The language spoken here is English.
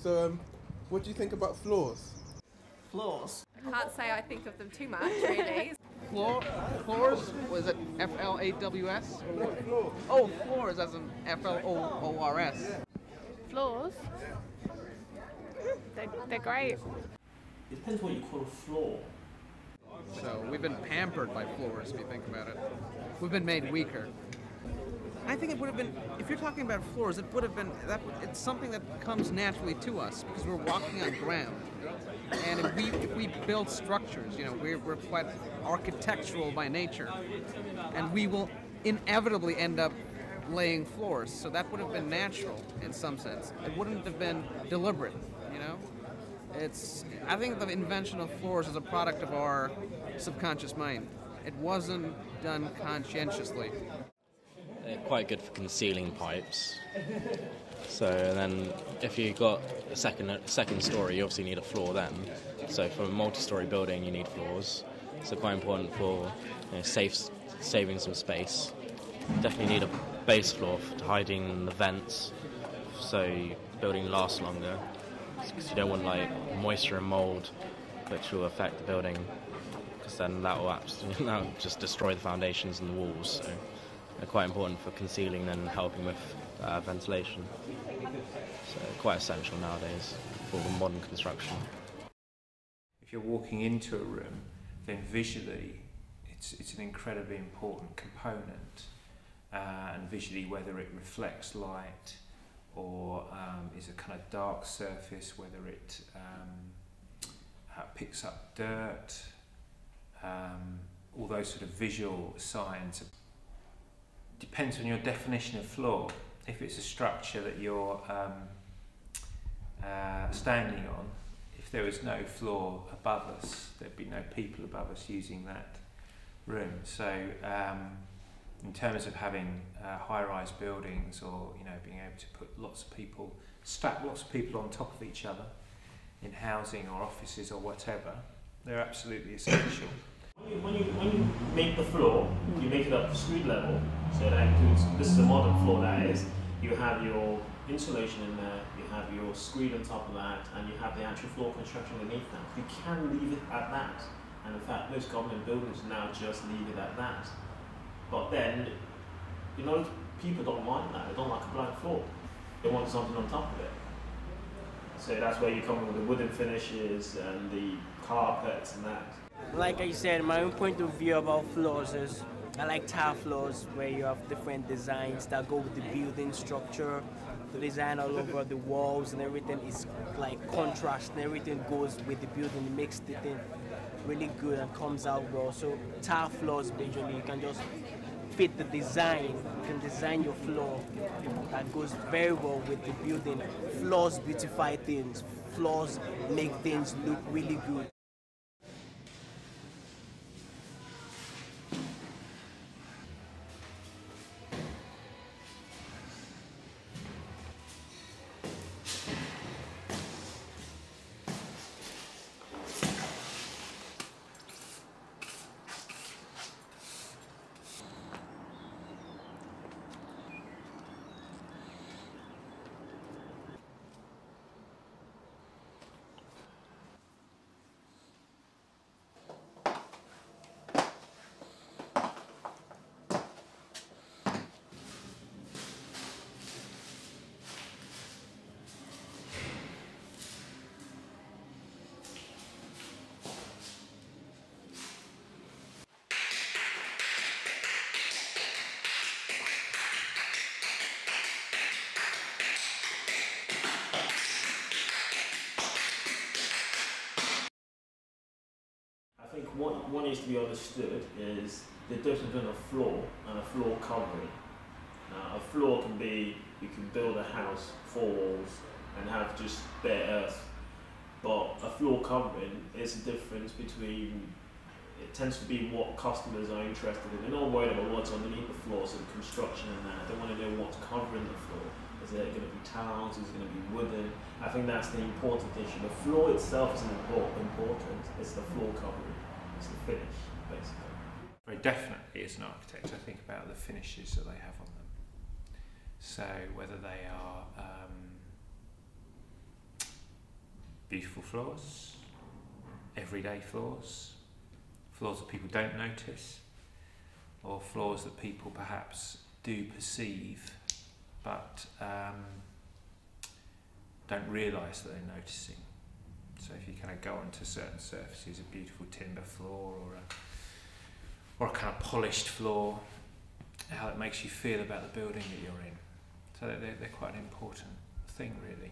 So, what do you think about floors? Floors. I can't say I think of them too much, really. Floors? Was it F-L-A-W-S? Oh, floors as in F-L-O-O-R-S. Floors? They're great. It depends what you call a floor. So we've been pampered by floors, if you think about it. We've been made weaker. I think it would have been, if you're talking about floors, it would have been, it's something that comes naturally to us because we're walking on ground. And if we build structures, you know, we're quite architectural by nature, and we will inevitably end up laying floors. So that would have been natural in some sense. It wouldn't have been deliberate, you know? I think the invention of floors is a product of our subconscious mind. It wasn't done conscientiously. They're quite good for concealing pipes. So then if you've got a second story, you obviously need a floor then. So for a multi-story building, you need floors. So quite important for saving some space. Definitely need a base floor for hiding the vents so the building lasts longer. Because you don't want like moisture and mold which will affect the building, because then that will just destroy the foundations and the walls. So they're quite important for concealing and helping with ventilation. So quite essential nowadays for modern construction. If you're walking into a room, then visually it's an incredibly important component, and visually whether it reflects light or is a kind of dark surface, whether it picks up dirt, all those sort of visual signs. Depends on your definition of floor. If it's a structure that you're standing on, if there was no floor above us, there'd be no people above us using that room. So in terms of having high-rise buildings, or being able to put stack lots of people on top of each other in housing or offices or whatever, they're absolutely essential. When you make the floor, you make it up to street level. So that includes, this is a modern floor that is, you have your insulation in there, you have your screed on top of that, and you have the actual floor construction underneath that. You can leave it at that. And in fact, most government buildings now just leave it at that. But then, people don't mind that. They don't like a blank floor. They want something on top of it. So that's where you come in with the wooden finishes and the carpets and that. Like I said, my own point of view about floors is I like tile floors where you have different designs that go with the building structure. The design all over the walls and everything is like contrast, and everything goes with the building. It makes the thing really good and comes out well. So tile floors, basically, you can just fit the design. You can design your floor that goes very well with the building. Floors beautify things. Floors make things look really good. I think what needs to be understood is the difference between a floor and a floor covering. A floor can be, you can build a house, 4 walls, and have just bare earth. But a floor covering is the difference between, it tends to be what customers are interested in. They're not worried about what's underneath the floor, so the construction and that. They want to know what's covering the floor. Is it going to be tiles? Is it going to be wooden? I think that's the important issue. The floor itself isn't important. It's the floor covering. It's the finish, basically. Very definitely, as an architect, I think about the finishes that they have on them. So whether they are beautiful floors, everyday floors, floors that people don't notice, or floors that people perhaps do perceive but don't realise that they're noticing. So if you kind of go onto certain surfaces, a beautiful timber floor or a kind of polished floor, how it makes you feel about the building that you're in. So they're quite an important thing, really.